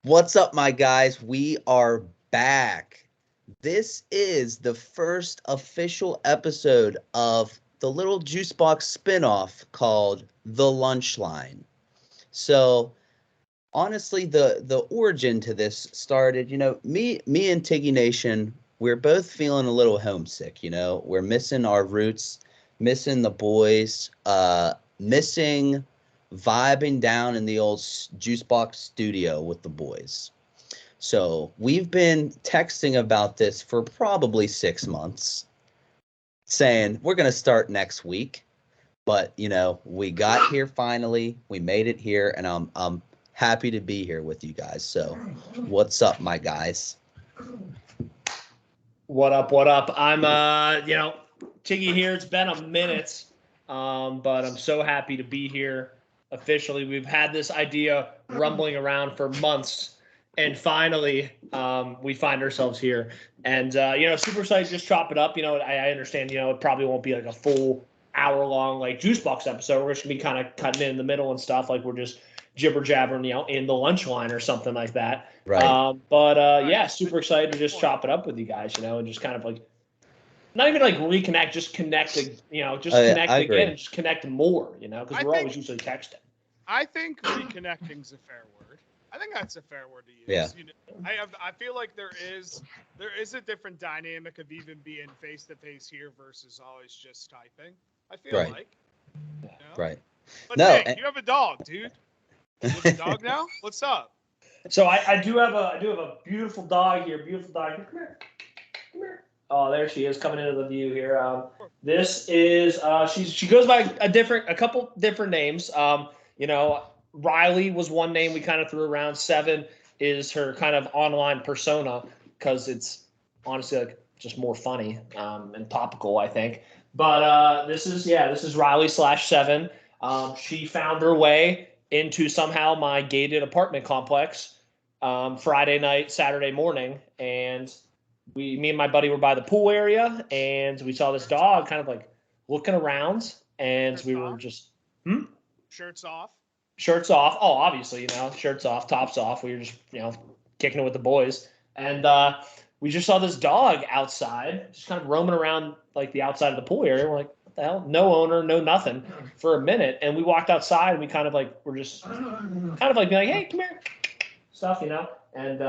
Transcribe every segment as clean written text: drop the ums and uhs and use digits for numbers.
What's up, my guys? We are back. This is the first official episode of the little Juicebox spinoff called The Lunch Line. So, honestly, the origin to this started, me and Tiggy Nation, we're both feeling a little homesick, We're missing our roots, missing the boys, missing vibing down in the old Juicebox studio with the boys. So we've been texting about this for probably 6 months, saying we're going to start next week. But, we got here finally. We made it here, and I'm happy to be here with you guys. So what's up, my guys? What up, what up? I'm, Tiggy here. It's been a minute, but I'm so happy to be here officially. We've had this idea rumbling around for months, and finally we find ourselves here. And, super excited to just chop it up. I understand, it probably won't be like a full hour-long, like, Juicebox episode. We're just going to be kind of cutting in the middle and stuff, like we're just jibber-jabbering, in the lunch line or something like that. Right. Yeah, super excited to just chop it up with you guys, and just kind of like, not even like reconnect, just connect, connect again, and just connect more, because we're always usually texting. I think reconnecting's a fair word. I think that's a fair word to use. Yeah. I feel like there is a different dynamic of even being face to face here versus always just typing. I feel like. Right. But no, Nick, you have a dog, dude. You have a dog now? What's up? So I do have a beautiful dog here. Beautiful dog. Come here. Come here. Oh, there she is, coming into the view here. This is she goes by a couple different names. Riley was one name we kind of threw around. 7 is her kind of online persona because it's honestly like just more funny and topical, I think. But this is Riley /7. She found her way into somehow my gated apartment complex Friday night, Saturday morning, and me and my buddy were by the pool area, and we saw this dog kind of like looking around, and we were just Shirts off. Shirts off. Oh, obviously, shirts off, tops off. We were just, kicking it with the boys. And we just saw this dog outside, just kind of roaming around like the outside of the pool area. We're like, what the hell? No owner, no nothing for a minute. And we walked outside and we kind of like, we're just kind of like being like, hey, come here, stuff, And,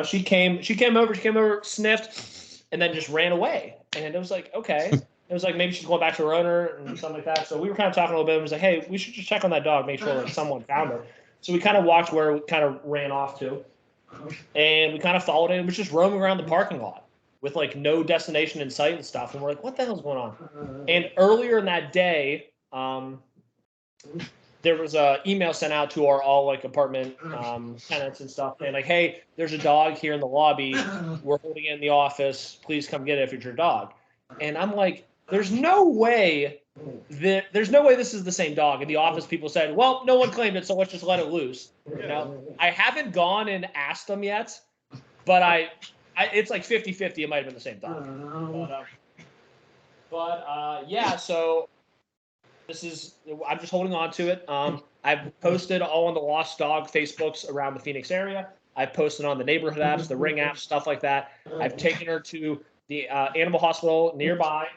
she came over, sniffed, and then just ran away. And it was like, okay. It was like maybe she's going back to her owner and something like that. So we were kind of talking a little bit. And was like, hey, we should just check on that dog, make sure that someone found her. So we kind of walked where we kind of ran off to, and we kind of followed it. It was just roaming around the parking lot with like no destination in sight and stuff. And we're like, what the hell's going on? And earlier in that day, there was an email sent out to our all like apartment tenants and stuff saying like, hey, there's a dog here in the lobby. We're holding it in the office. Please come get it if it's your dog. And I'm like, there's no way this is the same dog. In the office, people said, well, no one claimed it, so let's just let it loose. I haven't gone and asked them yet, but it's like 50-50. It might have been the same dog. So I'm just holding on to it. I've posted all on the Lost Dog Facebooks around the Phoenix area. I've posted on the neighborhood apps, the Ring apps, stuff like that. I've taken her to the animal hospital nearby,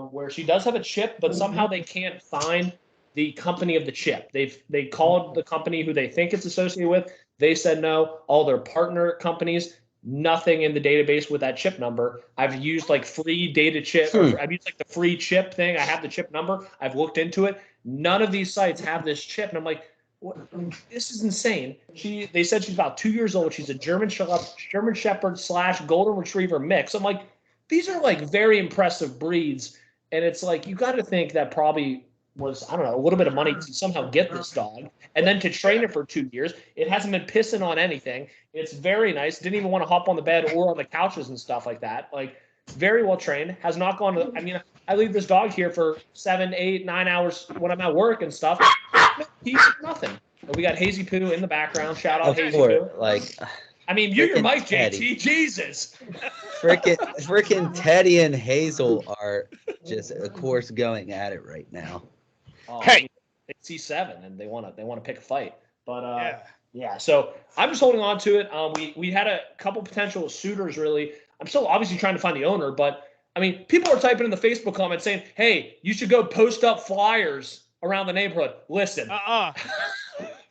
where she does have a chip, but somehow they can't find the company of the chip. They called the company who they think it's associated with. They said no. All their partner companies, nothing in the database with that chip number. I've used like free data chip. I've used like the free chip thing. I have the chip number. I've looked into it. None of these sites have this chip, and I'm like, what? This is insane. They said she's about 2 years old. She's a German Shepherd / Golden Retriever mix. I'm like, these are like very impressive breeds. And it's like, you got to think that probably was, I don't know, a little bit of money to somehow get this dog. And then to train it for 2 years. It hasn't been pissing on anything. It's very nice. Didn't even want to hop on the bed or on the couches and stuff like that. Like, very well trained. Has not gone to, I leave this dog here for 7, 8, 9 hours when I'm at work and stuff. He's nothing. And we got Hazy Poo in the background. Shout out Hazy Poo. Like, mute your mic, JT. Jesus. Freaking Teddy and Hazel are just, of course, going at it right now. Hey, it's C7 and they want to pick a fight. But Yeah, so I'm just holding on to it. We had a couple potential suitors. Really, I'm still obviously trying to find the owner, but I mean, people are typing in the Facebook comments saying, "Hey, you should go post up flyers around the neighborhood." Listen,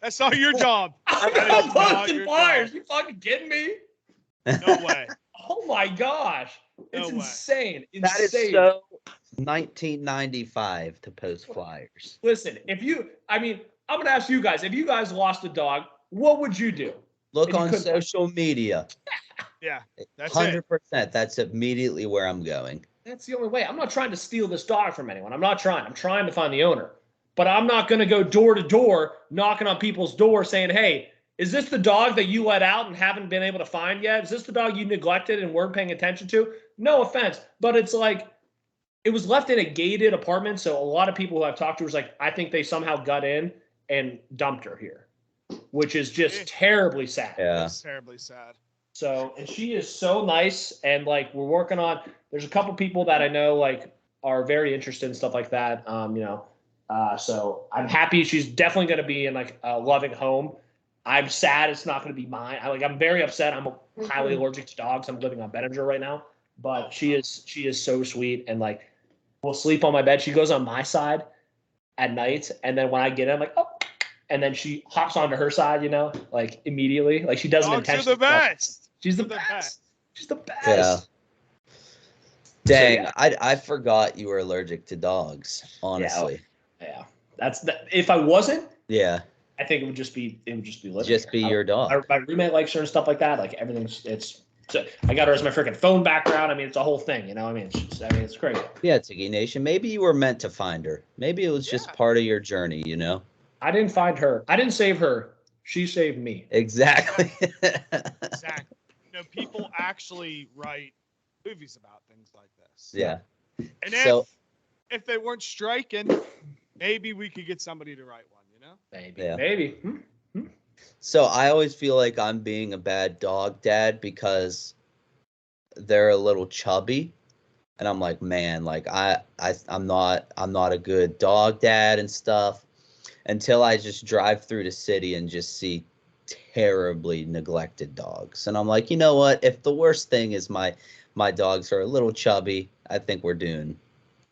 that's not your job. I'm That not is not posting your flyers. job. You fucking kidding me? No way. Oh my gosh, it's No way. insane. That is Insane. so 1995 to post flyers. Listen, I mean, I'm gonna ask you guys, if you guys lost a dog, what would you do? Look And you on couldn't- social media. Yeah, that's 100%. That's immediately where I'm going. That's the only way. I'm not trying to steal this dog from anyone. I'm not trying. I'm trying to find the owner. But I'm not going to go door to door knocking on people's doors saying, "Hey, is this the dog that you let out and haven't been able to find yet? Is this the dog you neglected and weren't paying attention to?" No offense, but it's like it was left in a gated apartment. So a lot of people who I've talked to was like, I think they somehow got in and dumped her here, which is just terribly sad. Yeah. It's terribly sad. So, and she is so nice, and like we're working on. There's a couple people that I know like are very interested in stuff like that. So I'm happy. She's definitely going to be in like a loving home. I'm sad it's not going to be mine. I'm very upset. I'm highly allergic to dogs. I'm living on Benadryl right now, but she is so sweet, and like we'll sleep on my bed. She goes on my side at night, and then when I get in, I'm like, oh. And then she hops onto her side, like immediately. Like she doesn't Dogs are intentionally. the best. She's the They're best. She's the best. Yeah. Dang, So, I forgot you were allergic to dogs, honestly. Yeah. That's that. If I wasn't, Yeah. I think it would just be living. Just be your dog. My roommate likes her and stuff like that. Like I got her as my freaking phone background. I mean, it's a whole thing, I mean, it's crazy. Yeah, Tiki Nation. Maybe you were meant to find her. Maybe it was just part of your journey, I didn't find her. I didn't save her. She saved me. Exactly. Exactly. People actually write movies about things like this. Yeah. And if they weren't striking, maybe we could get somebody to write one, Maybe. Yeah. Maybe. So I always feel like I'm being a bad dog dad because they're a little chubby. And I'm like, man, like I'm not a good dog dad and stuff until I just drive through the city and just see terribly neglected dogs. And I'm like, you know what? If the worst thing is my dogs are a little chubby, I think we're doing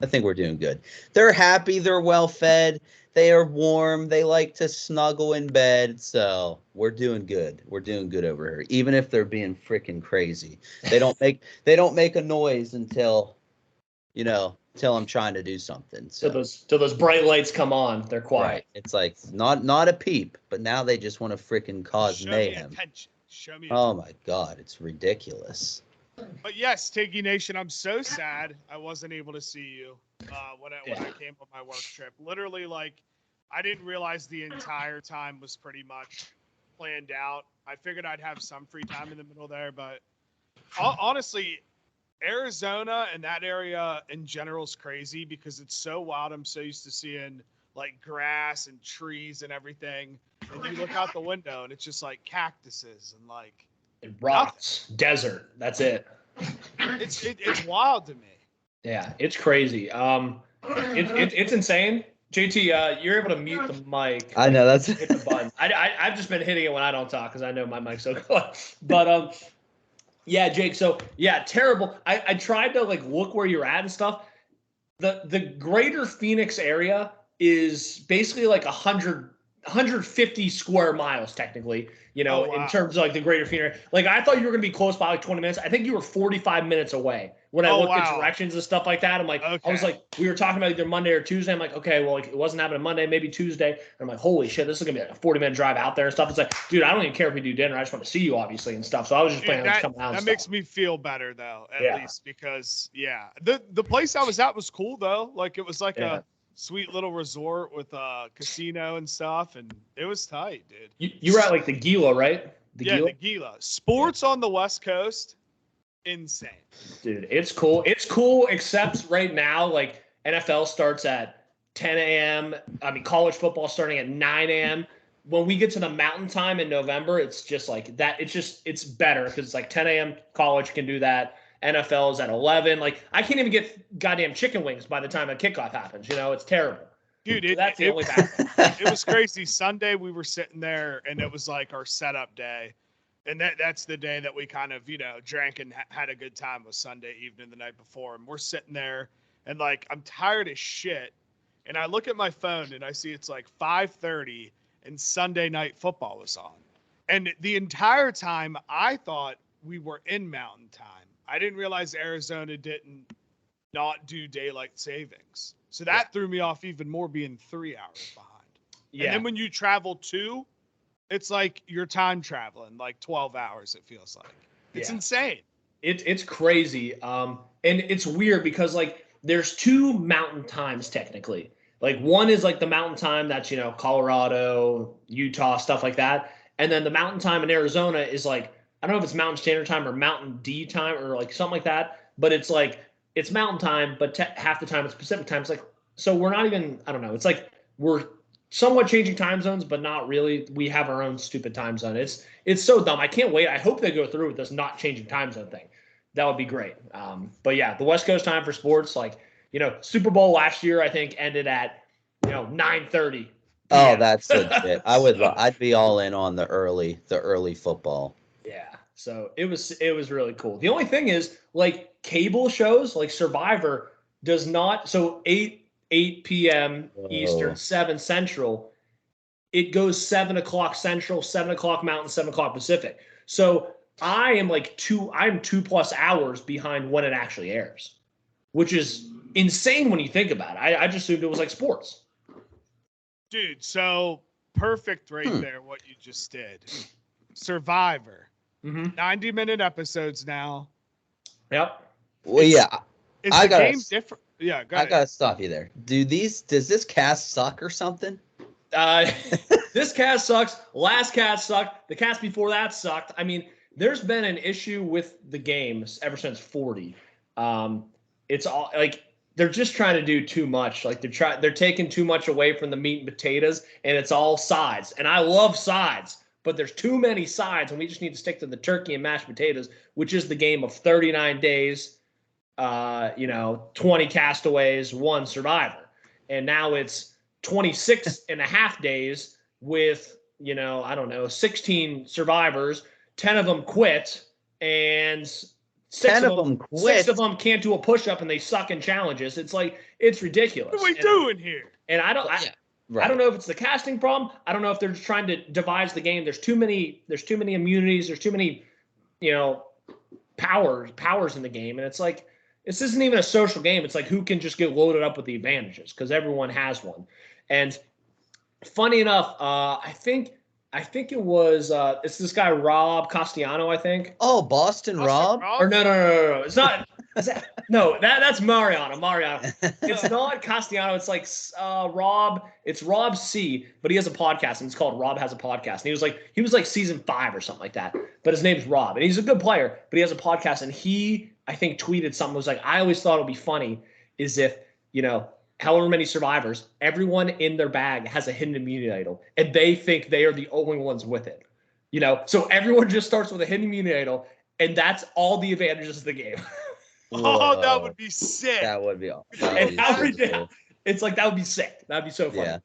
good. They're happy, they're well fed, they are warm, they like to snuggle in bed, so we're doing good. We're doing good over here. Even if they're being freaking crazy. They don't make a noise until I'm trying to do something. So Till those bright lights come on, they're quiet. right. It's like not a peep, but now they just want to freaking cause Show mayhem. me attention. Show me Oh my God, it's ridiculous. But yes, Tiggy Nation, I'm so sad I wasn't able to see you when I came on my work trip. Literally, like, I didn't realize the entire time was pretty much planned out. I figured I'd have some free time in the middle there, but honestly, Arizona and that area in general is crazy because it's so wild. I'm so used to seeing like grass and trees and everything, and you look out the window and it's just like cactuses and like Rocks, desert. That's it. It's wild to me. Yeah, it's crazy. It's insane. JT, you're able to mute the mic. I know that's hit the button. I've just been hitting it when I don't talk because I know my mic's so good. But yeah, Jake. So yeah, terrible. I tried to like look where you're at and stuff. The greater Phoenix area is basically like 150 square miles technically, in terms of like the greater Phoenix. Like I thought you were going to be close by like 20 minutes. I think you were 45 minutes away when I looked at directions and stuff like that. I'm like, okay. I was like, we were talking about either Monday or Tuesday. I'm like, okay, well, like it wasn't happening Monday, maybe Tuesday. And I'm like, holy shit, this is going to be like a 40-minute drive out there and stuff. It's like, dude, I don't even care if we do dinner. I just want to see you obviously and stuff. So I was just planning on coming out. That makes me feel better though, at least because the place I was at was cool though. Like it was like a sweet little resort with a casino and stuff, and it was tight, dude. You were at like the Gila, right? The Gila. Sports on the West Coast, insane. Dude, it's cool. It's cool, except right now, like NFL starts at 10 a.m. I mean, college football starting at 9 a.m. When we get to the mountain time in November, it's just like that. It's better because it's like 10 a.m. college can do that. NFL is at 11. Like I can't even get goddamn chicken wings by the time a kickoff happens. It's terrible. Dude, So that's the only bad thing. it was crazy. Sunday we were sitting there, and it was like our setup day, and that's the day that we kind of drank and had a good time. Was Sunday evening the night before, and we're sitting there, and like I'm tired as shit, and I look at my phone and I see it's like 5:30, and Sunday night football was on, and the entire time I thought we were in Mountain Time. I didn't realize Arizona didn't not do daylight savings. So that threw me off even more, being 3 hours behind. Yeah. And then when you travel too, it's like you're time traveling like 12 hours, it feels like. It's insane. It's crazy. And it's weird because like there's two mountain times technically. Like one is like the mountain time that's, Colorado, Utah, stuff like that. And then the mountain time in Arizona is like, I don't know if it's Mountain Standard Time or Mountain D time or like something like that, but it's like it's Mountain Time, but half the time it's Pacific Time. It's like, so we're not even, I don't know. It's like we're somewhat changing time zones, but not really. We have our own stupid time zone. It's so dumb. I can't wait. I hope they go through with this not changing time zone thing. That would be great. But yeah, the West Coast time for sports, like, Super Bowl last year, I think ended at, 9:30. Oh, that's legit. I'd be all in on the early football. Yeah. So it was really cool. The only thing is, like, cable shows like Survivor does not. So 8 p.m. Eastern, 7 Central. It goes 7 o'clock Central, 7 o'clock Mountain, 7 o'clock Pacific. So I'm 2+ hours behind when it actually airs, which is insane when you think about it. I just assumed it was like sports. Dude, so perfect right there what you just did. Survivor. 90-minute episodes now. Yep. Well, yeah. Is the game different? Yeah, I gotta stop you there. Does this cast suck or something? This cast sucks. Last cast sucked. The cast before that sucked. I mean, there's been an issue with the games ever since 40. It's all like they're just trying to do too much. Like they're taking too much away from the meat and potatoes, and it's all sides. And I love sides, but there's too many sides, and we just need to stick to the turkey and mashed potatoes, which is the game of 39 days, 20 castaways, 1 survivor. And now it's 26 and a half days with, 16 survivors, 10 of them quit, and 6 of them can't do a push-up and they suck in challenges. It's like, it's ridiculous. What are we doing here? And I don't know if it's the casting problem. I don't know if they're just trying to devise the game. There's too many immunities. There's too many, powers in the game. And it's like, this isn't even a social game. It's like, who can just get loaded up with the advantages? Because everyone has one. And funny enough, I think it was it's this guy Rob Castellano, I think. Oh, Boston Rob? Or no. It's not. That's Mariano. It's not Castellano. It's like Rob. It's Rob C. But he has a podcast, and it's called Rob Has a Podcast. And he was like season 5 or something like that. But his name's Rob, and he's a good player. But he has a podcast, and he, I think, tweeted something that was like, I always thought it would be funny is if however many survivors, everyone in their bag has a hidden immunity idol, and they think they are the only ones with it. So everyone just starts with a hidden immunity idol, and that's all the advantages of the game. Oh, that would be sick. That would be awesome. It's like, that would be sick. That'd be so funny. Yeah.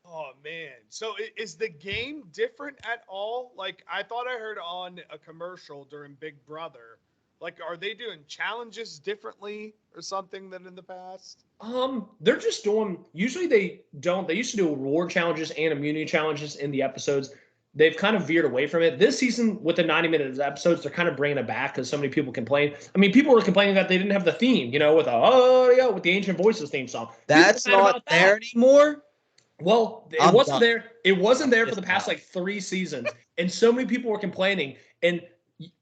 Oh, man. So is the game different at all? Like, I thought I heard on a commercial during Big Brother, like, are they doing challenges differently or something than in the past? They're just doing, usually they don't. They used to do reward challenges and immunity challenges in the episodes. They've kind of veered away from it. This season, with the 90-minute episodes, they're kind of bringing it back because so many people complain. I mean, people were complaining that they didn't have the theme, with the Ancient Voices theme song. That's not there anymore? Well, it wasn't there. It wasn't there for the past, 3 seasons. And so many people were complaining. And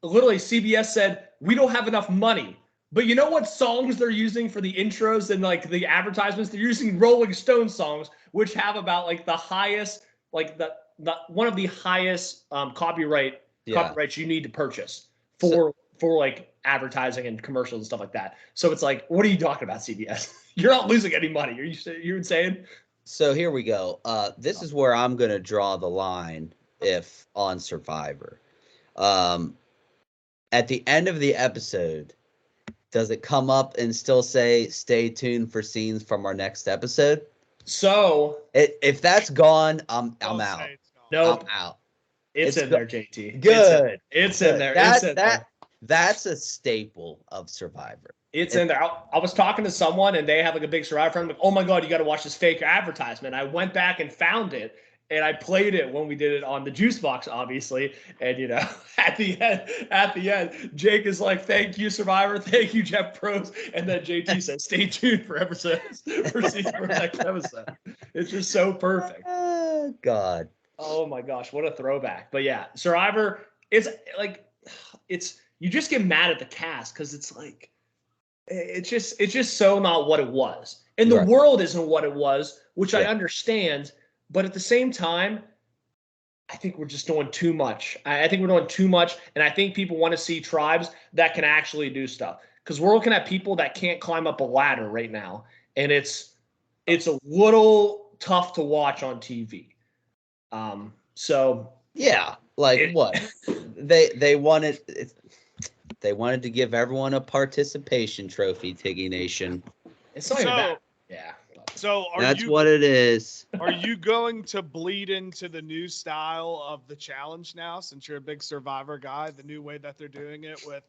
literally, CBS said, we don't have enough money. But you know what songs they're using for the intros and, the advertisements? They're using Rolling Stone songs, which have about, the highest, one of the highest copyrights you need to purchase for advertising and commercials and stuff like that. So it's like, what are you talking about, CBS? You're not losing any money. You're insane. So here we go. This is where I'm going to draw the line if on Survivor. At the end of the episode, does it come up and still say, stay tuned for scenes from our next episode? So If that's gone, I'm Don't out. say it's gone. nope, I'm out. it's in there, JT. Good. It's in there. That It's in there. that's a staple of Survivor. It's in there. I was talking to someone and they have like a big Survivor friend. I'm like, oh my God, you got to watch this fake advertisement. I went back and found it and I played it when we did it on the juice box, obviously. And you know, at the end, Jake is like, thank you, Survivor. Thank you, Jeff Probst. And then JT says, stay tuned for next episode. It's just so perfect. Oh, God. Oh my gosh, what a throwback. But yeah, Survivor, it's like, you just get mad at the cast because it's like, it's just so not what it was, and the world isn't what it was, which I understand, but at the same time I think we're just doing too much. I think we're doing too much, and I think people want to see tribes that can actually do stuff, because we're looking at people that can't climb up a ladder right now, and it's a little tough to watch on TV. So yeah, like what they wanted to give everyone a participation trophy, Tiggy Nation. It's not even that. Yeah. So that's what it is. Are you going to bleed into the new style of the challenge now, since you're a big Survivor guy? The new way that they're doing it with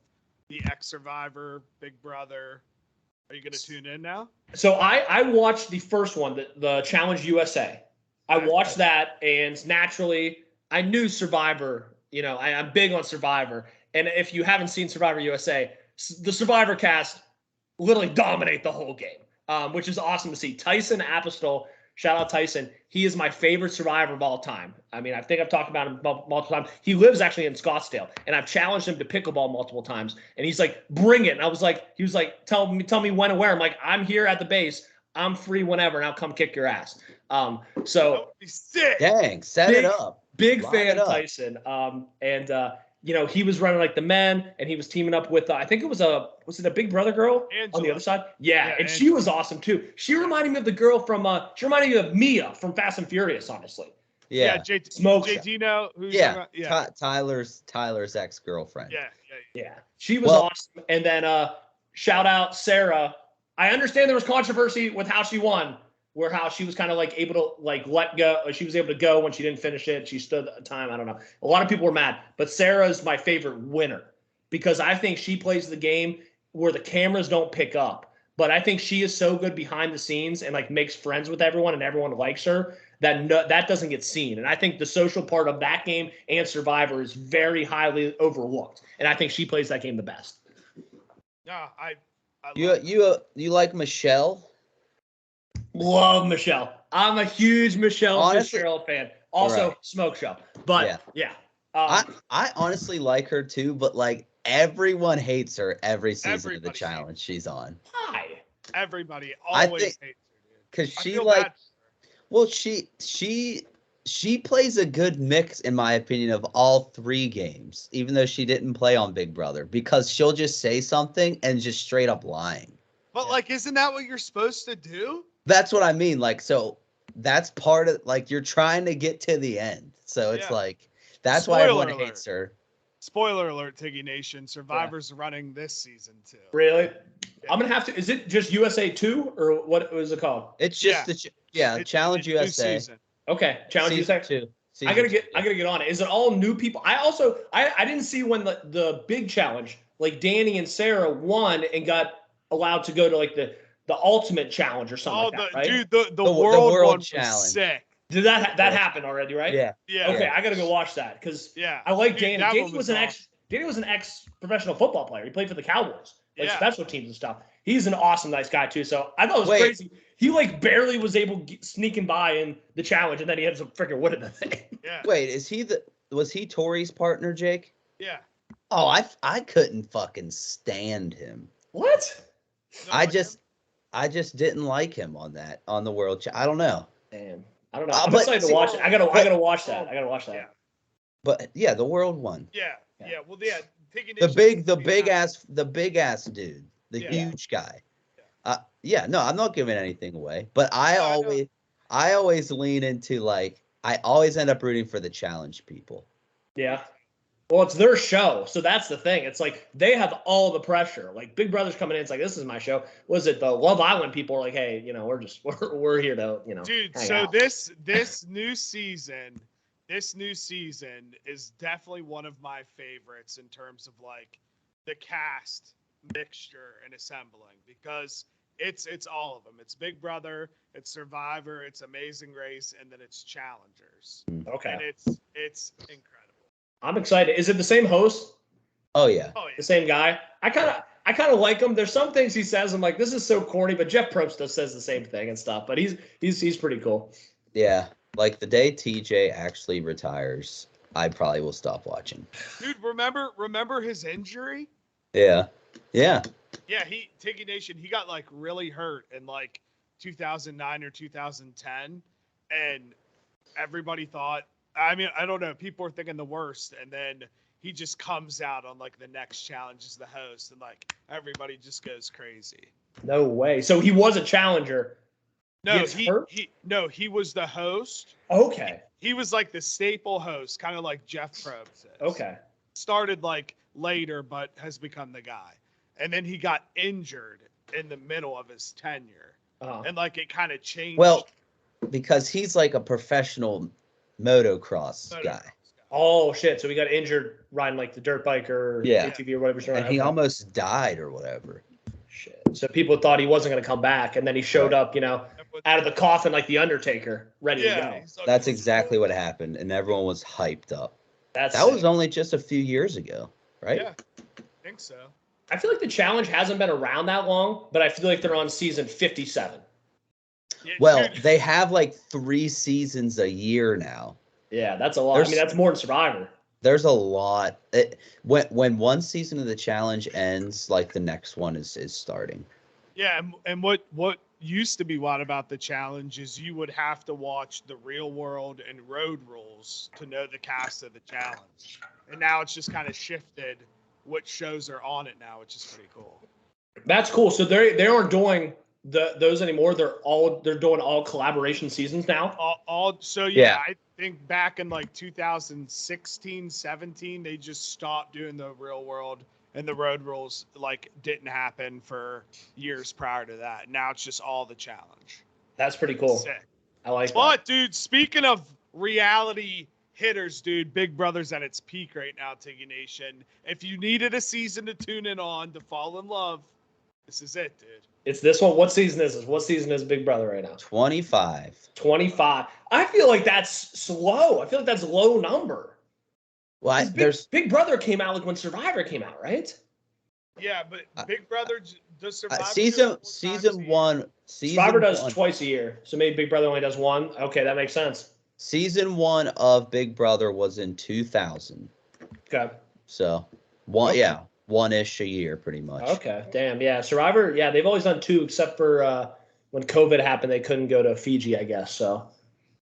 the ex-Survivor, Big Brother. Are you going to tune in now? So I watched the first one, the Challenge USA. I watched that, and naturally I knew Survivor. You know, I'm big on Survivor. And if you haven't seen Survivor USA, the Survivor cast literally dominate the whole game, which is awesome to see. Tyson Apostol, shout out Tyson. He is my favorite Survivor of all time. I mean, I think I've talked about him multiple times. He lives actually in Scottsdale, and I've challenged him to pickleball multiple times. And he's like, bring it. And he was like, tell me when and where. I'm like, I'm here at the base. I'm free whenever, and I'll come kick your ass. So sick. Dang, set it up. Big fan of Tyson. You know, he was running like the men, and he was teaming up with I think was it a Big Brother girl Angela. on the other side? Yeah, and she Angela. was awesome too. She reminded me of the girl from she reminded me of Mia from Fast and Furious, honestly. Yeah, JT know who's Tyler's ex-girlfriend. Yeah. She was awesome. And then shout out Sarah. I understand there was controversy with how she won, where how she was kind of like able to like let go. She was able to go when she didn't finish it. She stood the time. I don't know. A lot of people were mad, but Sarah is my favorite winner because I think she plays the game where the cameras don't pick up. But I think she is so good behind the scenes and like makes friends with everyone and everyone likes her that that doesn't get seen. And I think the social part of that game and Survivor is very highly overlooked. And I think she plays that game the best. Yeah, You like Michelle? Love Michelle. I'm a huge Michelle Fitzgerald fan. Also, Smoke Show. But yeah. I honestly like her too, but like everyone hates her every season of the challenge she's on. Why? Everybody always hates her, dude. Because she like, well, she plays a good mix, in my opinion, of all three games, even though she didn't play on Big Brother, because she'll just say something and just straight up lying. But like, isn't that what you're supposed to do? That's what I mean. Like, so that's part of, like, you're trying to get to the end. So it's like, that's why everyone hates her. Spoiler alert, Tiggy Nation. Survivor's running this season too. Really? Yeah. I'm going to have to, is it just USA 2 or what was it called? It's just Challenge USA. Okay. Challenge USA 2. I gotta get on it. Is it all new people? I didn't see when the big challenge, like Danny and Sarah won and got allowed to go to like the ultimate challenge or something like that, right? Dude, the world one challenge was sick. Did that happen already, right? Yeah. Okay, I gotta go watch that because I like Danny. Danny was an ex professional football player. He played for the Cowboys, like special teams and stuff. He's an awesome, nice guy too. So I thought it was crazy. He like barely was able sneaking by in the challenge, and then he had some freaking wood in the thing. Yeah. Wait, was he Tori's partner, Jake? Yeah. Oh, I couldn't fucking stand him. What? I just didn't like him on the world. I don't know. Damn. I don't know. I'm excited to watch it. I gotta watch that. Yeah. But yeah, the world one. Yeah. Well, yeah. The big ass dude, the huge guy. No, I'm not giving anything away. But I always lean into like I always end up rooting for the challenge people. Yeah. Well, it's their show, so that's the thing. It's like they have all the pressure. Like Big Brother's coming in, it's like this is my show. Was it the Love Island people are like, hey, we're here to Dude, hang so out. this new season is definitely one of my favorites in terms of like the cast mixture and assembling, because it's all of them. It's Big Brother, it's Survivor, it's Amazing Race, and then it's Challengers. Okay, And it's incredible. I'm excited. Is it the same host? Oh yeah. Oh yeah. The same guy? I kind of like him. There's some things he says I'm like, this is so corny, but Jeff Probst says the same thing and stuff. But he's pretty cool. Yeah. Like the day TJ actually retires, I probably will stop watching. Dude, remember his injury? Yeah. Yeah. Yeah, Tiki Nation, he got like really hurt in like 2009 or 2010, and everybody thought, I mean, I don't know, people were thinking the worst, and then he just comes out on like the next challenge as the host, and like everybody just goes crazy. No way. So he was a challenger. No, he was the host. Okay. He was like the staple host, kind of like Jeff Probst is. Okay. Started like later, but has become the guy. And then he got injured in the middle of his tenure. And like it kind of changed. Well, because he's like a professional motocross guy. Oh shit! So he got injured riding like the dirt bike or ATV or whatever. And he almost died or whatever. Shit. So people thought he wasn't going to come back, and then he showed up, out of the coffin like the Undertaker, ready to go. That's exactly what happened, and everyone was hyped up. That sick. was only just a few years ago, right? Yeah, I think so. I feel like the challenge hasn't been around that long, but I feel like they're on season 57. Yeah, well, they have like 3 seasons a year now. Yeah, that's a lot. I mean, that's more than Survivor. There's a lot. When one season of the challenge ends, like the next one is starting. Yeah, and what used to be wild about the challenge is you would have to watch the Real World and Road Rules to know the cast of the challenge. And now it's just kind of shifted what shows are on it now, which is pretty cool. That's cool. So they aren't doing those anymore. They're doing all collaboration seasons now. I think back in like 2016, 17, they just stopped doing the Real World, and the Road Rules like didn't happen for years prior to that. Now it's just all the challenge. That's pretty cool. Sick. I like that. But dude, speaking of reality hitters, dude, Big Brother's at its peak right now, Tiggy Nation. If you needed a season to tune in on to fall in love, this is it, dude. It's this one. What season is this? What season is Big Brother right now? 25. 25. I feel like that's slow. I feel like that's a low number. Well, Big Brother came out like when Survivor came out, right? Yeah, but Big Brother does Survivor season one. Survivor does twice a year, so maybe Big Brother only does one. Okay, that makes sense. Season 1 of Big Brother was in 2000. Okay. So one-ish a year, pretty much. Okay, damn, yeah. Survivor, yeah, they've always done 2, except for when COVID happened, they couldn't go to Fiji, I guess. So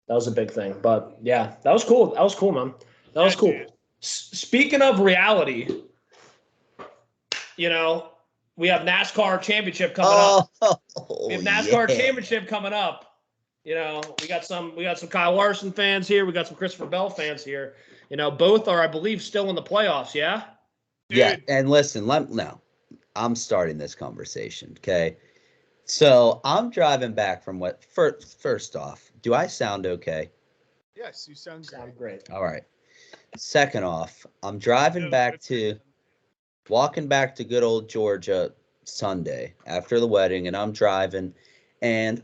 that was a big thing. But yeah, that was cool. That was cool, man. That was cool. Speaking of reality, we have NASCAR Championship coming up. We have NASCAR Championship coming up. We got some Kyle Larson fans here. We got some Christopher Bell fans here. Both are, I believe, still in the playoffs. Yeah. Dude. Yeah, and listen, now I'm starting this conversation. Okay, so I'm driving back from what? First off, do I sound okay? Yes, you sound great. All right. Second off, I'm walking back to good old Georgia Sunday after the wedding, and I'm driving, and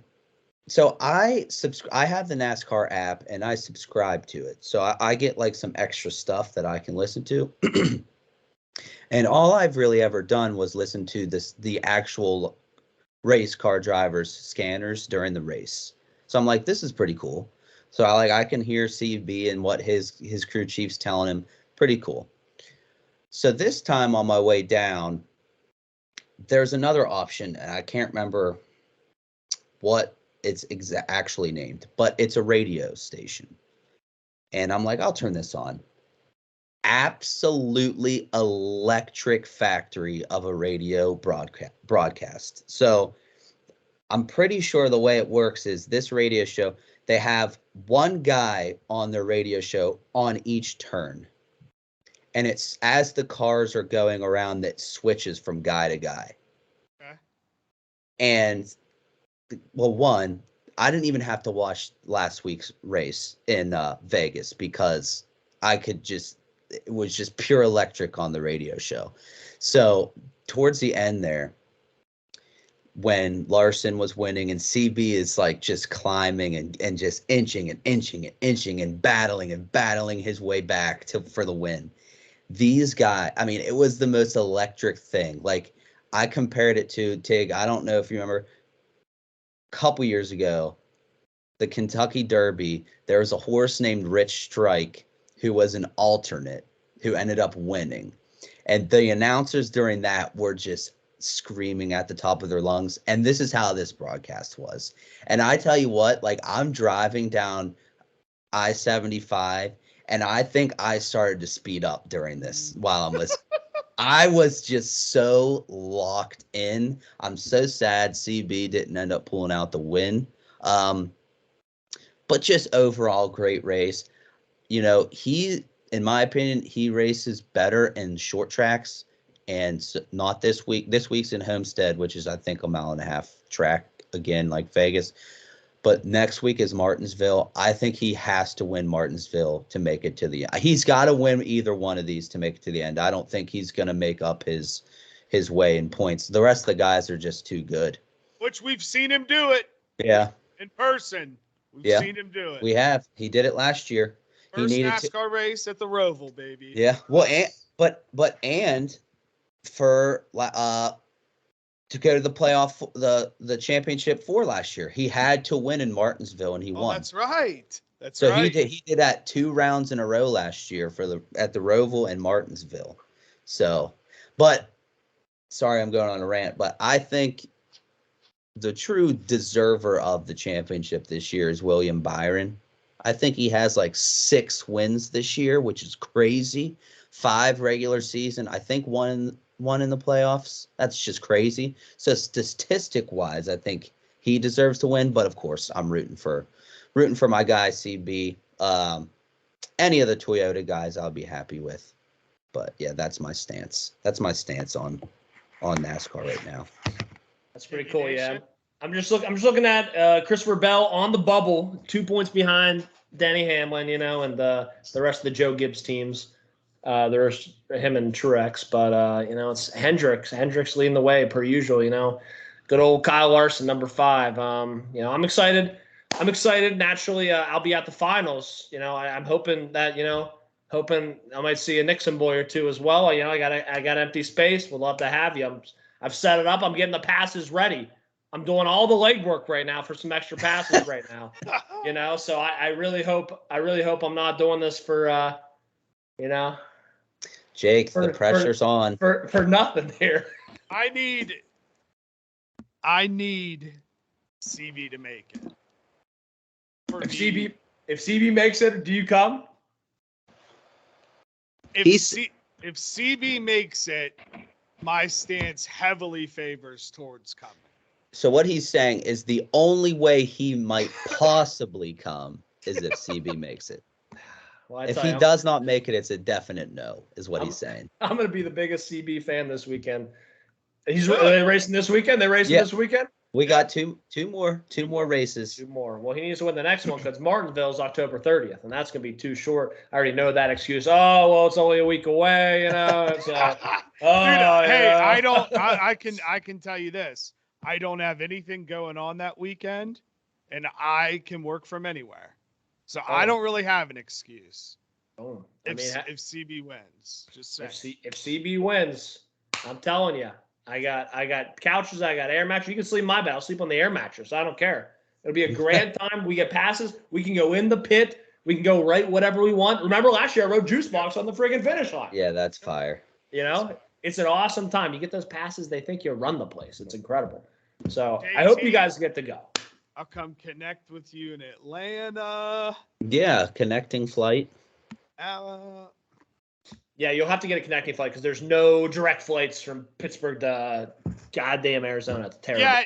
so I have the NASCAR app, and I subscribe to it, so I get like some extra stuff that I can listen to. And all I've really ever done was listen to the actual race car drivers' scanners during the race. So I'm like, this is pretty cool. So I can hear CB and what his crew chief's telling him. Pretty cool. So this time on my way down, there's another option, and I can't remember what it's actually named, but it's a radio station. And I'm like, I'll turn this on. Absolutely electric factory of a radio broadcast. So I'm pretty sure the way it works is this radio show, they have one guy on their radio show on each turn. and it's as the cars are going around that switches from guy to guy. Okay. And well, one, I didn't even have to watch last week's race in Vegas because it was just pure electric on the radio show. So towards the end there, when Larson was winning and CB is like just climbing and just inching and battling his way back for the win. These guys, I mean, it was the most electric thing. Like, I compared it to Tig. I don't know if you remember a couple years ago, the Kentucky Derby, there was a horse named Rich Strike who was an alternate who ended up winning. And the announcers during that were just screaming at the top of their lungs. And this is how this broadcast was. And I tell you what, like, I'm driving down I-75, and I think I started to speed up during this while I'm listening. I was just so locked in. I'm so sad CB didn't end up pulling out the win. But just overall great race. You know, in my opinion, he races better in short tracks, and not this week. This week's in Homestead, which is, I think, a 1.5 mile track, again, like Vegas. But next week is Martinsville. I think he has to win Martinsville to make it to the end. He's got to win either one of these to make it to the end. I don't think he's going to make up his way in points. The rest of the guys are just too good. Which we've seen him do it. Yeah. In person. We've seen him do it. We have. He did it last year. First NASCAR race at the Roval, baby. Yeah. Well, and for to go to the playoff, the championship for last year, he had to win in Martinsville, and he won. That's right. So he did that 2 rounds in a row last year at the Roval and Martinsville. So, but sorry, I'm going on a rant, but I think the true deserver of the championship this year is William Byron. I think he has like 6 wins this year, which is crazy. 5 regular season. I think one in the playoffs. That's just crazy. So statistic wise, I think he deserves to win. But of course, I'm rooting for my guy CB. Any of the Toyota guys, I'll be happy with. But yeah, that's my stance. That's my stance on NASCAR right now. That's pretty cool. Yeah, I'm just looking at Christopher Bell on the bubble, 2 points behind Denny Hamlin. You know, and the rest of the Joe Gibbs teams. There's him and Truex, but you know, it's Hendricks. Hendricks leading the way per usual. You know, good old Kyle Larson, number 5. You know, I'm excited. Naturally, I'll be at the finals. You know, I'm hoping that I might see a Nixon boy or two as well. You know, I got empty space. Would love to have you. I've set it up. I'm getting the passes ready. I'm doing all the legwork right now for some extra passes right now. You know, so I really hope I'm not doing this for you know. Jake, the pressure's on. For nothing here. I need CB to make it. If CB makes it, do you come? If CB makes it, my stance heavily favors towards coming. So what he's saying is the only way he might possibly come is if CB makes it. Well, if he does not make it, it's a definite no, is what he's saying. I'm going to be the biggest CB fan this weekend. Are they racing this weekend? This weekend? We got two more races. 2 more. Well, he needs to win the next one because Martinsville is October 30th, and that's going to be too short. I already know that excuse. Oh, well, it's only a week away, you know. It's, Dude, hey, I can tell you this. I don't have anything going on that weekend, and I can work from anywhere. So I don't really have an excuse. If CB wins, just saying. If CB wins, I'm telling you, I got couches, I got air mattress. You can sleep in my bed. I'll sleep on the air mattress. I don't care. It'll be a grand time. We get passes. We can go in the pit. We can go right whatever we want. Remember last year I rode Juice Box on the friggin' finish line. Yeah, that's fire. You know, it's an awesome time. You get those passes, they think you run the place. It's incredible. So I hope you guys get to go. I'll come connect with you in Atlanta. Yeah, connecting flight. Yeah, you'll have to get a connecting flight because there's no direct flights from Pittsburgh to goddamn Arizona. It's terrible.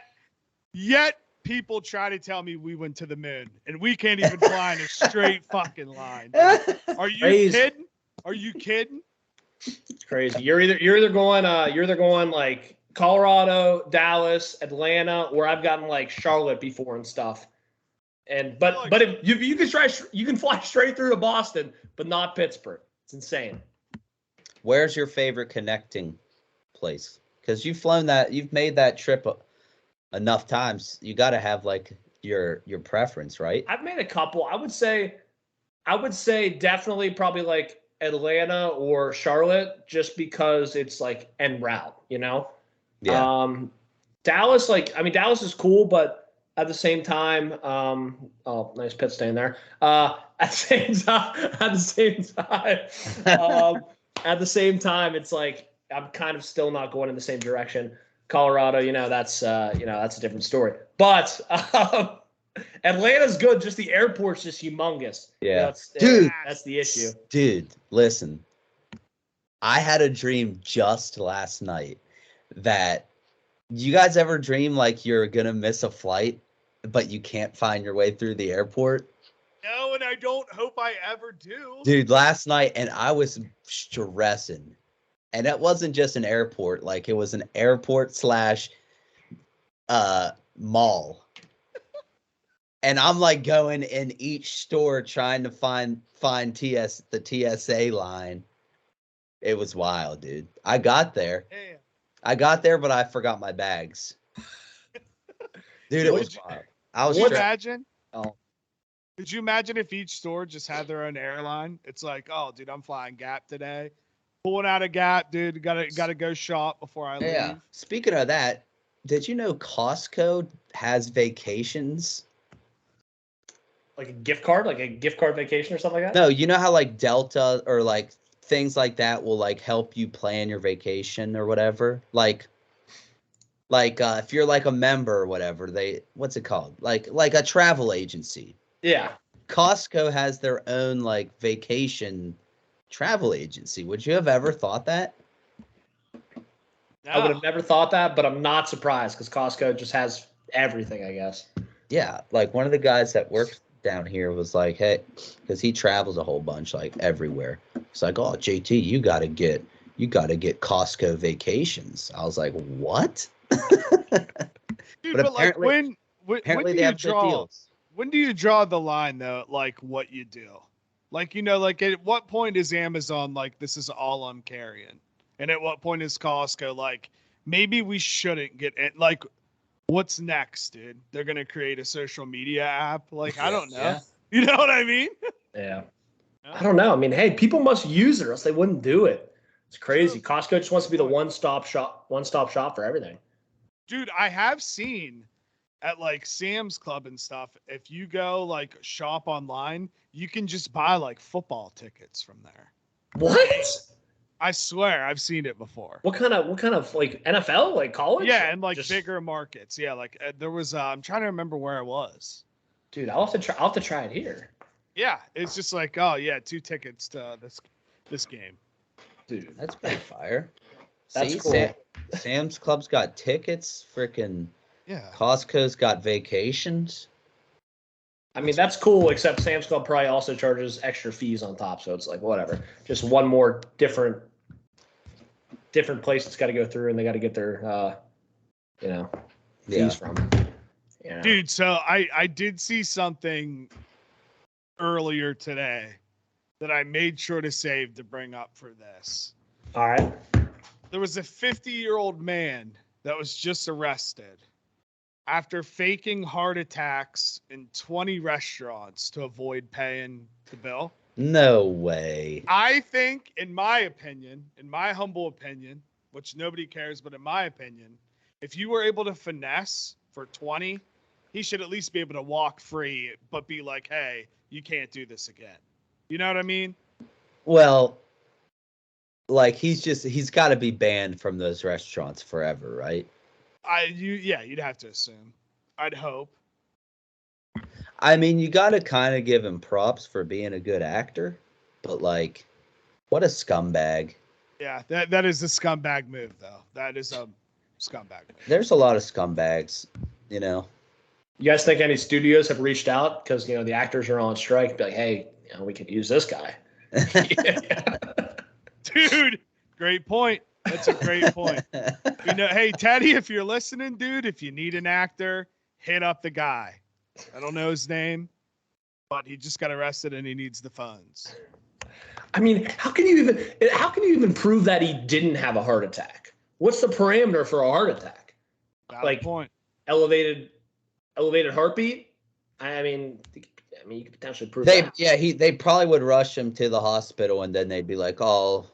Yet people try to tell me we went to the moon, and we can't even fly in a straight fucking line. Are you kidding? Are you kidding? It's crazy. You're either going like Colorado, Dallas, Atlanta, or I've gotten like Charlotte before and stuff. But if you can fly straight through to Boston, but not Pittsburgh. It's insane. Where's your favorite connecting place? Because you've made that trip enough times. You got to have like your preference, right? I've made a couple. I would say definitely probably like Atlanta or Charlotte, just because it's like en route, you know. Yeah. Dallas, Dallas is cool, but at the same time, oh, nice pit stain there. At the same time, it's like I'm kind of still not going in the same direction. Colorado, that's a different story. But Atlanta's good. Just the airport's just humongous. Yeah, that's the issue. Dude, listen, I had a dream just last night that you guys ever dream like you're gonna miss a flight, but you can't find your way through the airport? No, and I don't hope I ever do. Dude, last night, and I was stressing. And it wasn't just an airport, like it was an airport slash mall. And I'm like going in each store trying to find the TSA line. It was wild, dude. I got there. Yeah. But I forgot my bags. Dude, it was wild. I was imagine? Oh. Could you imagine if each store just had their own airline? It's like, oh, dude, I'm flying Gap today. Pulling out a Gap, dude. Gotta go shop before I leave. Yeah. Speaking of that, did you know Costco has vacations? Like a gift card vacation or something like that? No, you know how like Delta or like things like that will like help you plan your vacation or whatever? Like if you're like a member or whatever, what's it called? Like a travel agency. Yeah. Costco has their own like vacation travel agency. Would you have ever thought that? No. I would have never thought that, but I'm not surprised because Costco just has everything, I guess. Yeah, like one of the guys that works down here was like, hey, because he travels a whole bunch, like everywhere. It's like, oh, JT, you gotta get Costco vacations. I was like, what? Dude, but like when apparently do they you have draw? good deals. When do you draw the line though? Like what you do? Like, like at what point is Amazon like, this is all I'm carrying? And at what point is Costco like, maybe we shouldn't get it? Like, what's next, dude? They're going to create a social media app? Like, I don't know. Yeah. You know what I mean? Yeah. I don't know. I mean, hey, people must use it or else they wouldn't do it. It's crazy. True. Costco just wants to be the one-stop shop for everything. Dude, I have seen at like Sam's Club and stuff, if you go like shop online, you can just buy like football tickets from there. What? I swear, I've seen it before. What kind of like NFL, like college? Yeah, and like bigger markets. Yeah, like there was. I'm trying to remember where it was. Dude, I'll have to try it here. Yeah, it's just like, oh yeah, 2 tickets to this game. Dude, that's pretty fire. That's cool. Sam's Club's got tickets. Freaking yeah. Costco's got vacations. I mean, that's cool, except Sam's Club probably also charges extra fees on top, so it's like whatever. Just one more different place it's got to go through, and they got to get their fees from. Yeah. Dude, so I did see something earlier today that I made sure to save to bring up for this. All right. There was a 50-year-old man that was just arrested after faking heart attacks in 20 restaurants to avoid paying the bill. No way. I think, in my humble opinion, which nobody cares, but in my opinion, if you were able to finesse for 20, he should at least be able to walk free, but be like, hey, you can't do this again. You know what I mean? Well, like he's got to be banned from those restaurants forever, right? You'd have to assume. I'd hope. I mean, you got to kind of give him props for being a good actor, but like, what a scumbag. Yeah, that is a scumbag move, though. That is a scumbag move. There's a lot of scumbags, You guys think any studios have reached out because the actors are on strike? Be like, hey, we could use this guy. Dude, Great point. That's a great point. You know, hey Teddy, if you're listening, dude, if you need an actor, hit up the guy. I don't know his name, but he just got arrested and he needs the funds. I mean, how can you even prove that he didn't have a heart attack? What's the parameter for a heart attack? Valid point. Elevated heartbeat? I mean, you could potentially prove that. They probably would rush him to the hospital and then they'd be like, "Oh,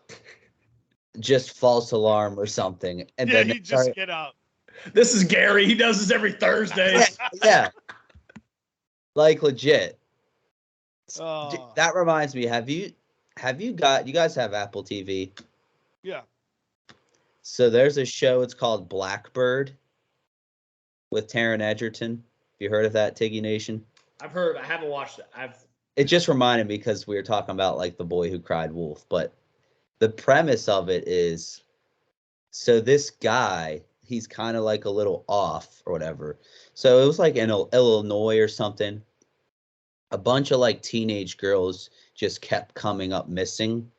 just false alarm or something." And then he just get up. This is Gary. He does this every Thursday. Yeah. Like legit. Oh. That reminds me, you guys have Apple TV? Yeah. So there's a show, it's called Blackbird with Taron Egerton. Have you heard of that, Tiggy Nation? I've heard. I haven't watched it. It just reminded me because we were talking about like the boy who cried wolf, but the premise of it is, so this guy, he's kind of like a little off or whatever. So it was like in Illinois or something. A bunch of like teenage girls just kept coming up missing.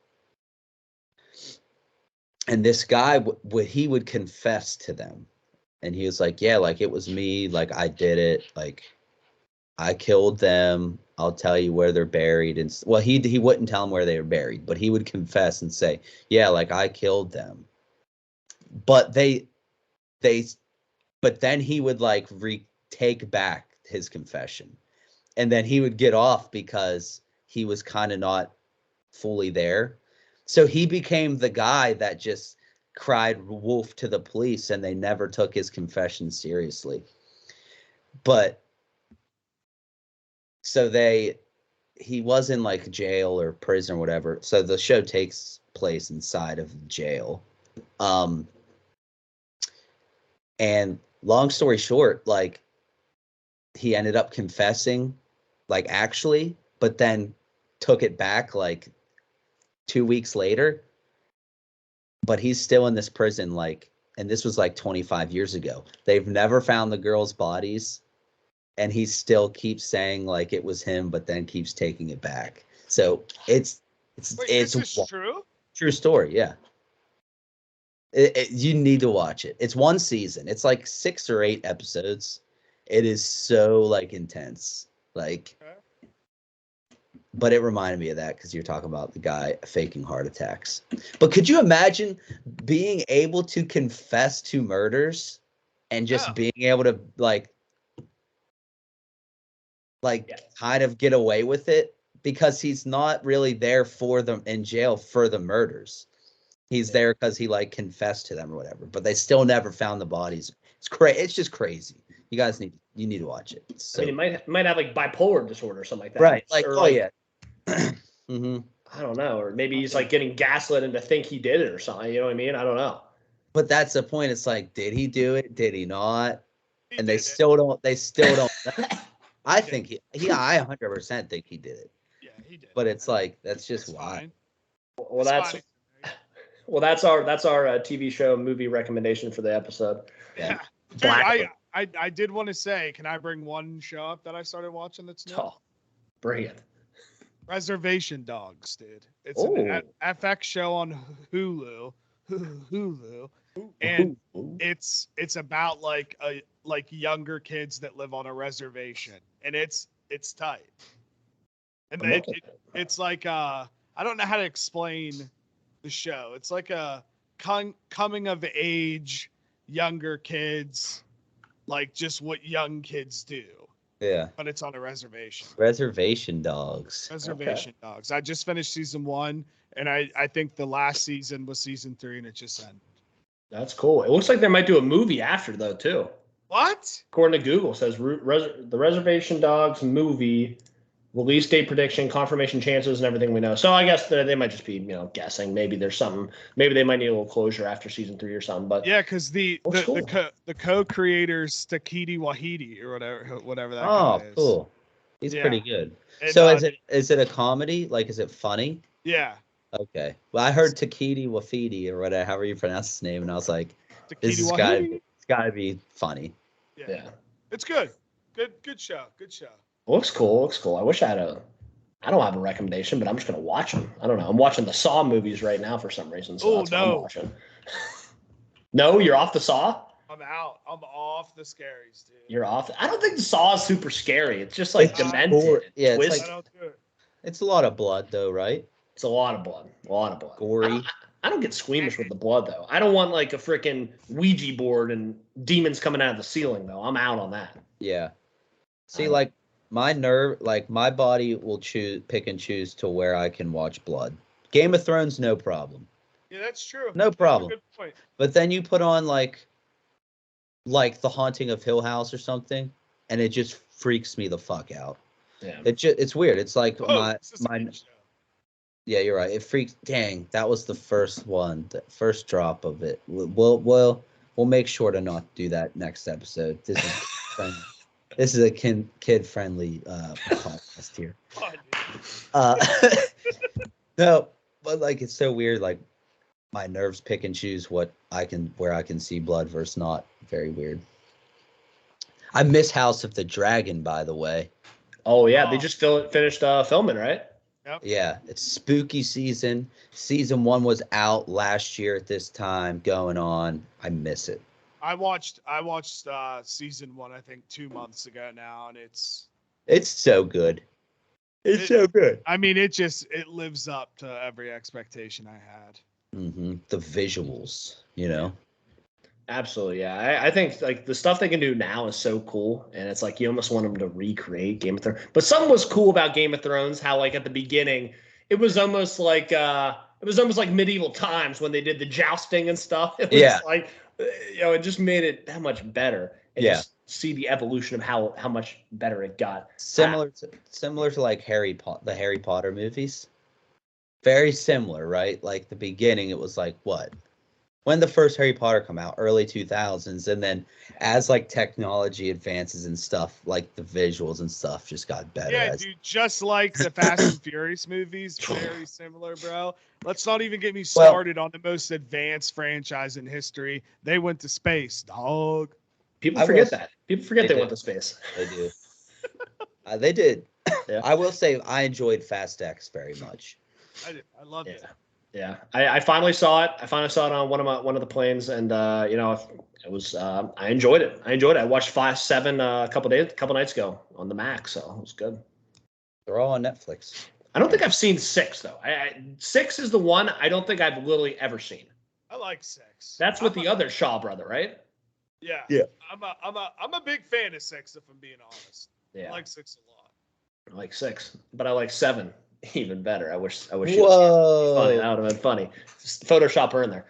And this guy, he would confess to them. And he was like, yeah, like it was me. Like I did it. Like I killed them. I'll tell you where they're buried. And well, he wouldn't tell them where they were buried, but he would confess and say, yeah, like I killed them. But but then he would like take back his confession. And then he would get off because he was kind of not fully there. So he became the guy that just cried wolf to the police and they never took his confession seriously. But so he was in like jail or prison or whatever. So the show takes place inside of jail. And long story short, like he ended up confessing, like actually, but then took it back like 2 weeks later. But he's still in this prison, like, and this was like 25 years ago. They've never found the girls' bodies, and he still keeps saying like it was him, but then keeps taking it back. So it's this is true? True story, yeah. You need to watch it. It's one season. It's like 6 or 8 episodes. It is so like intense, like. Okay. But it reminded me of that because you're talking about the guy faking heart attacks. But could you imagine being able to confess to murders and just being able to like kind of get away with it? Because he's not really there for them in jail for the murders. He's there because he like confessed to them or whatever. But they still never found the bodies. It's crazy. It's just crazy. You guys need to watch it. So, I mean, it might have like bipolar disorder or something like that. Right. Like, or yeah. Mm-hmm. I don't know. Or maybe he's like getting gaslit into think he did it or something. You know what I mean? I don't know. But that's the point. It's like, did he do it? Did he not? And they still don't know. I think I 100% think he did it. Yeah, he did. But it's like, that's just why. Well, that's our TV show movie recommendation for the episode. Yeah. Dude, I did want to say, can I bring one show up that I started watching that's new? Oh, bring it. Reservation Dogs, dude. It's an FX show on Hulu. And it's about like younger kids that live on a reservation, and it's tight. And it's like I don't know how to explain the show. It's like a coming of age, younger kids, like just what young kids do. Yeah. But it's on a reservation. Reservation Dogs. Dogs. I just finished season 1, and I think the last season was season 3, and it just ended. That's cool. It looks like they might do a movie after, though, too. What? According to Google, it says the Reservation Dogs movie, release date prediction, confirmation chances, and everything we know. So I guess they might just be, guessing. Maybe there's something. Maybe they might need a little closure after season 3 or something. But yeah, because the co-creators Takiti Wahidi or whatever that guy is. Oh, cool. He's pretty good. And, so is it a comedy? Like, is it funny? Yeah. Okay. Well, I heard Takiti Wafidi or whatever, however you pronounce his name, and I was like, this has got to be funny. Yeah. It's good. Good show. Looks cool. I wish I I don't have a recommendation, but I'm just gonna watch them. I don't know. I'm watching the Saw movies right now for some reason, so that's what I'm watching. No, you're off the Saw? I'm out. I'm off the scaries, dude. You're off. I don't think the Saw is super scary. It's just like demented. Yeah, it's like, I don't do it. It's a lot of blood, though, right? It's a lot of blood. A lot of blood. Gory. I don't get squeamish with the blood, though. I don't want like a freaking Ouija board and demons coming out of the ceiling, though. I'm out on that. Yeah. See, like, my body will pick and choose to where I can watch blood. Game of Thrones, no problem. Yeah, that's true. No problem. That's a good point. But then you put on like The Haunting of Hill House or something, and it just freaks me the fuck out. Yeah. It's weird. It's like my show. Yeah, you're right. It freaks. Dang, that was the first one, the first drop of it. We'll make sure to not do that next episode. This is friendly. This is a kid friendly podcast here. No, but like it's so weird. Like my nerves pick and choose where I can see blood versus not. Very weird. I miss House of the Dragon, by the way. Oh yeah, they just finished filming, right? Yep. Yeah, it's spooky season. Season 1 was out last year at this time, going on. I miss it. I watched season 1, I think 2 months ago now, and it's so good. It's so good. I mean, it lives up to every expectation I had. Mm-hmm. The visuals, you know. Absolutely, yeah. I think like the stuff they can do now is so cool, and it's like you almost want them to recreate Game of Thrones. But something was cool about Game of Thrones, how like at the beginning, it was almost like medieval times when they did the jousting and stuff. It was like, it just made it that much better. And just see the evolution of how much better it got. Similar to like the Harry Potter movies. Very similar, right? Like the beginning, it was like what? When the first Harry Potter come out, early 2000s, and then as like technology advances and stuff, like the visuals and stuff just got better. Yeah, dude, just like the Fast and Furious movies, very similar, bro. Let's not even get me started on the most advanced franchise in history. They went to space, dog. People forget that. People forget they went to space. They do. They did. Yeah. I will say I enjoyed Fast X very much. I loved it. Yeah, I finally saw it. I finally saw it on one of the planes, and it was I enjoyed it. I watched 5, 7 a couple nights ago on the Mac, so it was good. They're all on Netflix. I don't think I've seen 6 though. 6 is the one I don't think I've literally ever seen. I like 6. That's with the other Shaw brother, right? Yeah. Yeah. I'm a big fan of 6, if I'm being honest. Yeah. I like 6 a lot. I like 6, but I like 7 even better. I wish. Whoa. It was funny. That would have been funny. Just Photoshop her in there.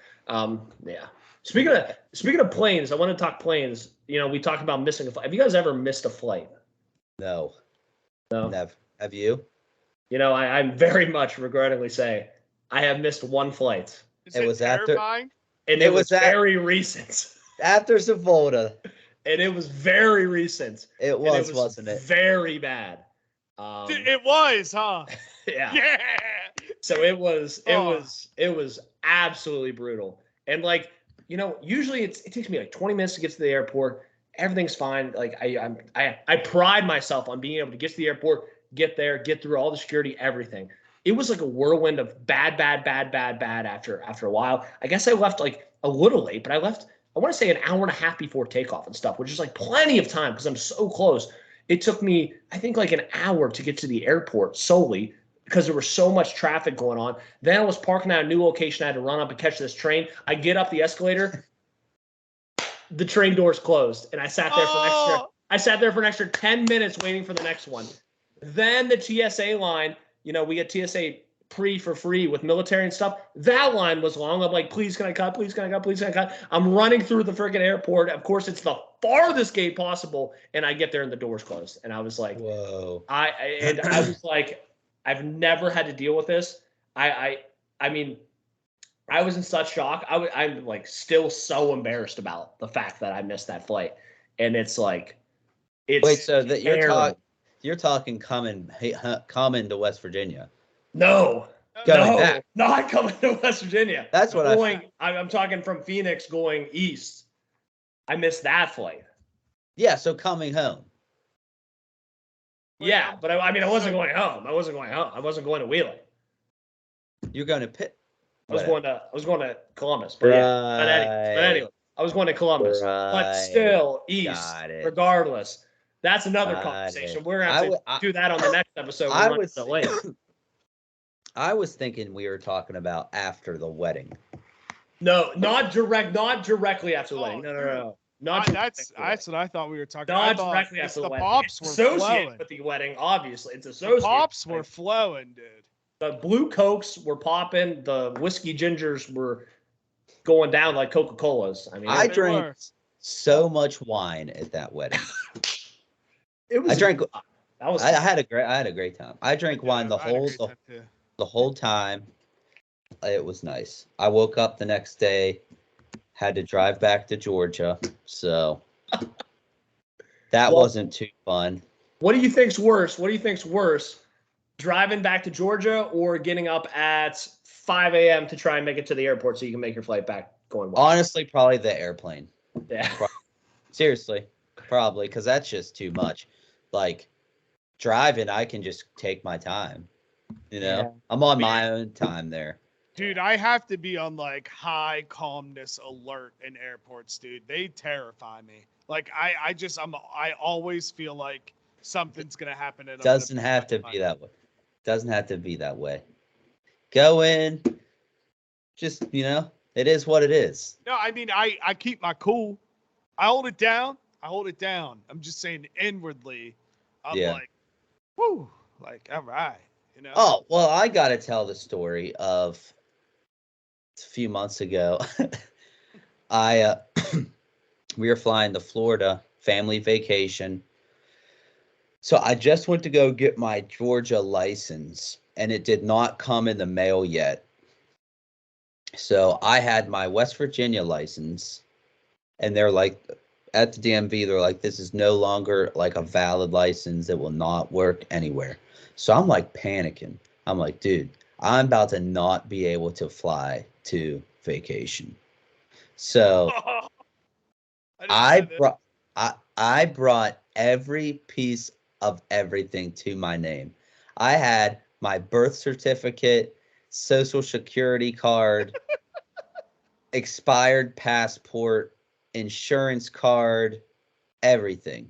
Yeah. Speaking of planes, I want to talk planes. We talked about missing a flight. Have you guys ever missed a flight? No. Never. Have you? I'm very much regrettably say I have missed one flight. It was terrifying? And it was very recent. After Savolta. And it was very recent. It was, wasn't it? Very bad. It was, huh? Yeah. Yeah. So it was absolutely brutal. And like, usually it takes me like 20 minutes to get to the airport. Everything's fine. Like I pride myself on being able to get to the airport, get there, get through all the security, everything. It was like a whirlwind of bad after a while. I guess I left like a little late, but I left, I want to say an hour and a half before takeoff and stuff, which is like plenty of time because I'm so close. It took me, I think, like an hour to get to the airport solely because there was so much traffic going on. Then I was parking at a new location. I had to run up and catch this train. I get up the escalator. The train doors closed, and I sat there for an extra 10 minutes waiting for the next one. Then the TSA line, we get TSA for free with military and stuff. That line was long. I'm like, please can I cut? Please can I cut? Please can I cut? I'm running through the freaking airport. Of course, it's the farthest gate possible, and I get there and the doors closed. And I was like, whoa. I was like, I've never had to deal with this. I mean, I was in such shock. I'm like still so embarrassed about the fact that I missed that flight. And it's like, wait, so that you're talking coming to West Virginia. No, back. Not coming to West Virginia. That's what I'm talking from Phoenix going east. I missed that flight. Yeah, so coming home. Yeah, but I mean, I wasn't going home. I wasn't going home. I wasn't going to Wheeling. You're going to Pitt. I was going to Columbus. But yeah. But anyway, I was going to Columbus. But still east, regardless. That's another conversation. We're gonna have to do that on the next episode. I was thinking we were talking about after the wedding. No, not directly after the wedding. No. That's what I thought we were talking about. Not directly after the wedding. Pops were associated with the wedding, obviously. It's associated. The pops were flowing, dude. The blue Cokes were popping. The whiskey gingers were going down like Coca-Colas. I mean, I drank so much wine at that wedding. I had a great time. I drank wine the whole time. It was nice. I woke up the next day, had to drive back to Georgia, so that wasn't too fun. What do you think's worse? Driving back to Georgia or getting up at 5 a.m. to try and make it to the airport so you can make your flight back going west? Honestly, probably the airplane. Yeah. Seriously, probably, because that's just too much. Like, driving, I can just take my time. Yeah. I'm on my own time there. Dude, I have to be on like high calmness alert in airports, dude. They terrify me. Like I always feel like something's gonna happen. Doesn't have to be that way. Doesn't have to be that way. Go in. Just, it is what it is. No, I mean, I keep my cool. I hold it down. I'm just saying inwardly, I'm like, whoo, like, all right, Oh, well, I got to tell the story of a few months ago. We were flying to Florida, family vacation. So I just went to go get my Georgia license, and it did not come in the mail yet. So I had my West Virginia license, and they're like, at the DMV, they're like, this is no longer like a valid license. It will not work anywhere. So I'm like panicking. I'm like, dude, I'm about to not be able to fly to vacation. So I brought every piece of everything to my name. I had my birth certificate, social security card, expired passport, insurance card, everything.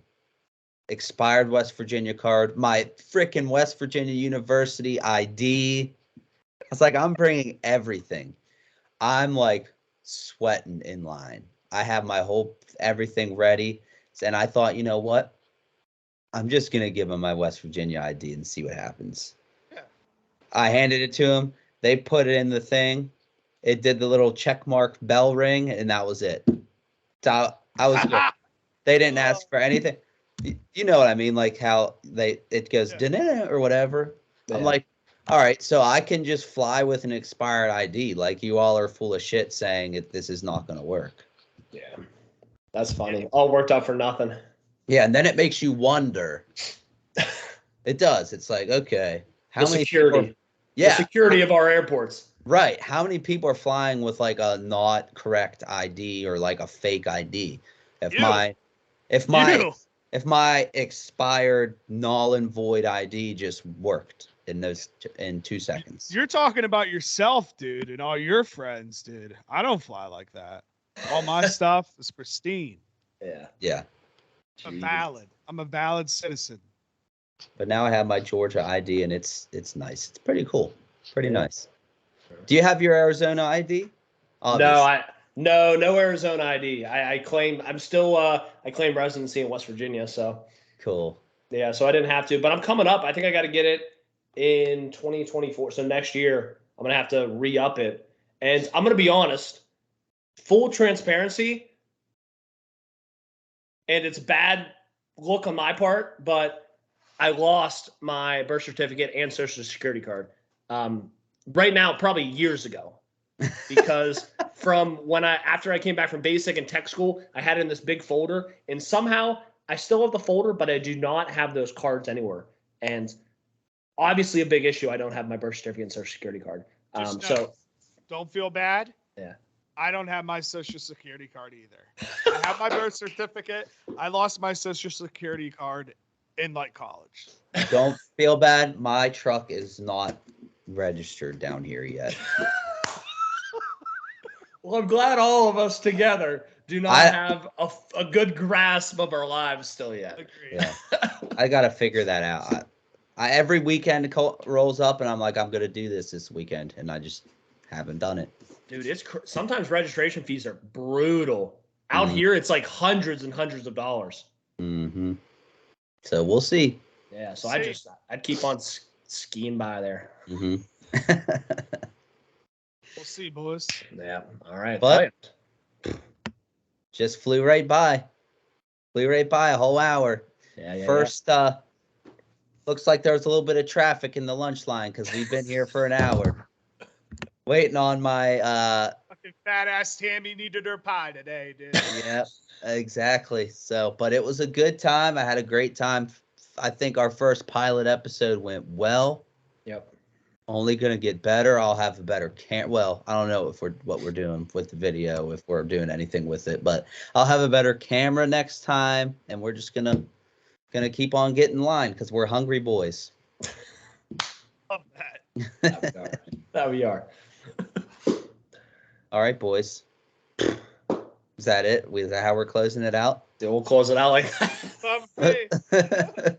Expired West Virginia card, my freaking West Virginia University ID. I was like, I'm bringing everything. I'm like sweating in line. I have my everything ready. And I thought, you know what? I'm just going to give him my West Virginia ID and see what happens. Yeah. I handed it to him. They put it in the thing. It did the little check mark bell ring, and that was it. So I was good. They didn't ask for anything. You know what I mean? Like how it goes or whatever. Yeah. I'm like, all right, so I can just fly with an expired ID. Like, you all are full of shit saying this is not going to work. Yeah. That's funny. All worked out for nothing. Yeah, and then it makes you wonder. It does. It's like, okay, how many security? The security of our airports. Right. How many people are flying with like a not correct ID or like a fake ID? If my expired null and void ID just worked in 2 seconds. You're talking about yourself, dude, and all your friends, dude. I don't fly like that. All my stuff is pristine. Yeah. Yeah. I'm a valid citizen. But now I have my Georgia ID, and it's nice. It's pretty cool. Pretty nice. Do you have your Arizona ID? Obviously. No Arizona ID. I claim residency in West Virginia, so cool. Yeah, so I didn't have to, but I'm coming up. I think I got to get it in 2024. So next year I'm gonna have to re-up it. And I'm gonna be honest, full transparency, and it's bad look on my part, but I lost my birth certificate and social security card. Right now, probably years ago, because from after I came back from basic and tech school, I had it in this big folder, and somehow I still have the folder, but I do not have those cards anywhere. And obviously a big issue. I don't have my birth certificate and social security card. So don't feel bad. Yeah. I don't have my social security card either. I have my birth certificate. I lost my social security card in like college. Don't feel bad. My truck is not registered down here yet. Well, I'm glad all of us together do not have a good grasp of our lives still yet. Agreed. Yeah, I got to figure that out. I every weekend rolls up and I'm like, I'm going to do this weekend. And I just haven't done it. Dude, it's sometimes registration fees are brutal. Out here, it's like hundreds and hundreds of dollars. Mm-hmm. So we'll see. Yeah, so I'd keep on skiing by there. Mm-hmm. We'll see, boys. Yeah, all right. But just flew right by. Flew right by a whole hour. Yeah. First, looks like there was a little bit of traffic in the lunch line because we've been here for an hour. Waiting on my fucking fat ass Tammy needed her pie today, dude. Yeah, exactly. So, but it was a good time. I had a great time. I think our first pilot episode went well. Yep. Only gonna get better. I'll have a better Well, I don't know what we're doing with the video, if we're doing anything with it, but I'll have a better camera next time, and we're just gonna keep on getting in line because we're hungry boys. Love that. That we are. All right, boys. Is that it? Is that how we're closing it out? We'll close it out like that.